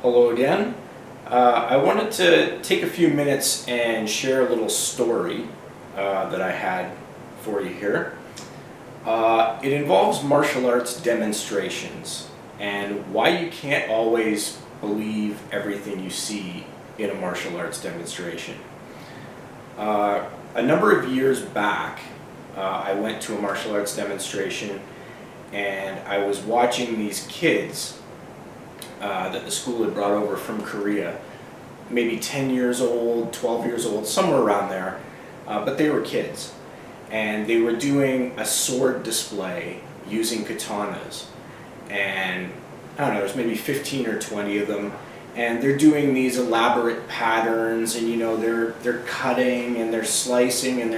Hello again. I wanted to take a few minutes and share a little story that I had for you here. It involves martial arts demonstrations and why you can't always believe everything you see in a martial arts demonstration. A number of years back, I went to a martial arts demonstration and I was watching these kids that the school had brought over from Korea, maybe 10 years old, 12 years old, somewhere around there, but they were kids. And they were doing a sword display using katanas. And I don't know, there's maybe 15 or 20 of them. And they're doing these elaborate patterns, and you know, they're cutting and they're slicing, and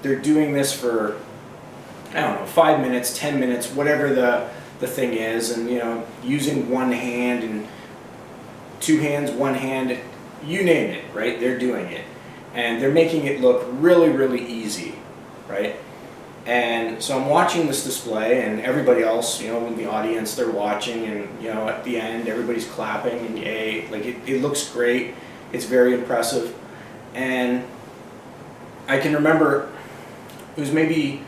they're doing this for, I don't know, 5 minutes, 10 minutes, whatever the thing is, and you know, using one hand and two hands, one hand, you name it, right? They're doing it. And they're making it look really, really easy, right? And so I'm watching this display, and everybody else, you know, in the audience, they're watching, and you know, at the end, everybody's clapping, and yay, like it looks great, it's very impressive. And I can remember, it was maybe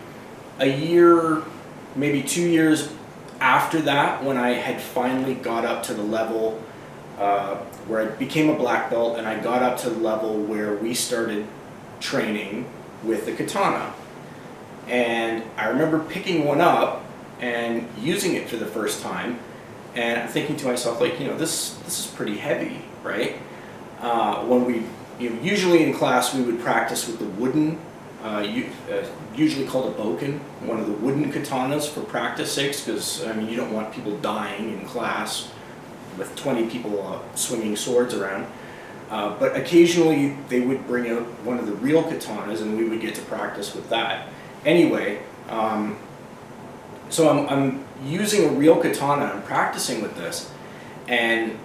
a year, maybe 2 years after that, when I had finally got up to the level where I became a black belt, and I got up to the level where we started training with the katana. And I remember picking one up and using it for the first time, and I'm thinking to myself, like, you know, this is pretty heavy, right? When we, you know, usually in class we would practice with the wooden, usually called a boken, one of the wooden katanas for practice sakes, because I mean, you don't want people dying in class with 20 people swinging swords around. But occasionally they would bring out one of the real katanas, and we would get to practice with that. Anyway, so I'm using a real katana, I'm practicing with this, and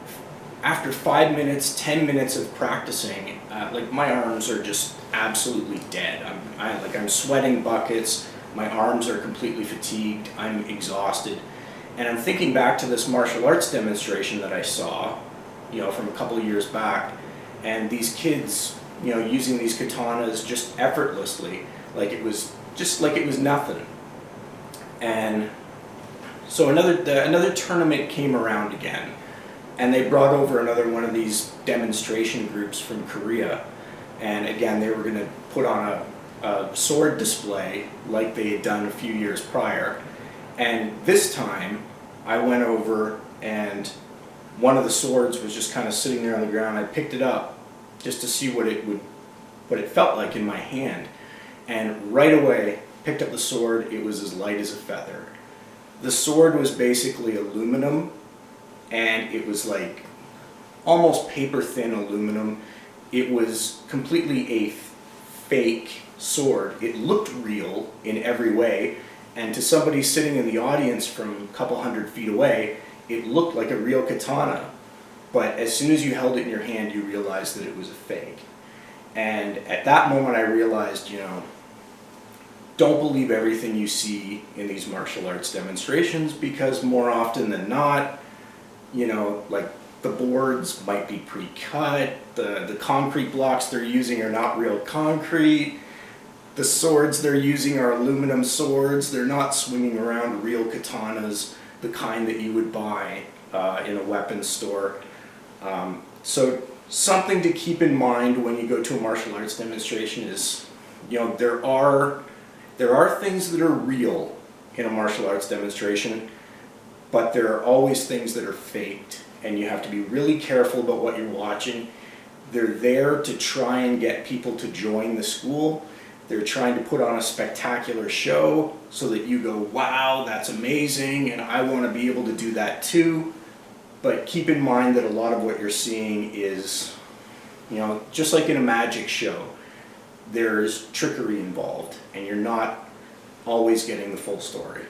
after 5 minutes, 10 minutes of practicing, like my arms are just absolutely dead. I'm sweating buckets, my arms are completely fatigued, I'm exhausted. And I'm thinking back to this martial arts demonstration that I saw, you know, from a couple of years back, and these kids, you know, using these katanas just effortlessly, like it was nothing. And so another tournament came around again, and they brought over another one of these demonstration groups from Korea, and again they were going to put on a sword display like they had done a few years prior. And this time I went over, and one of the swords was just kind of sitting there on the ground. I picked it up just to see what it felt like in my hand, and right away picked up the sword. It was as light as a feather. The sword was basically aluminum, and it was like almost paper thin aluminum. It was completely a fake sword. It looked real in every way, and to somebody sitting in the audience from a couple 100 feet away, it looked like a real katana. But as soon as you held it in your hand, you realized that it was a fake. And at that moment I realized, you know, don't believe everything you see in these martial arts demonstrations, because more often than not, you know, like the boards might be pre-cut, the concrete blocks they're using are not real concrete, the swords they're using are aluminum swords, they're not swinging around real katanas, the kind that you would buy in a weapons store. So something to keep in mind when you go to a martial arts demonstration is, you know, there are things that are real in a martial arts demonstration, but there are always things that are faked, and you have to be really careful about what you're watching. They're there to try and get people to join the school. They're trying to put on a spectacular show so that you go, wow, that's amazing, and I want to be able to do that too. But keep in mind that a lot of what you're seeing is, you know, just like in a magic show, there's trickery involved, and you're not always getting the full story.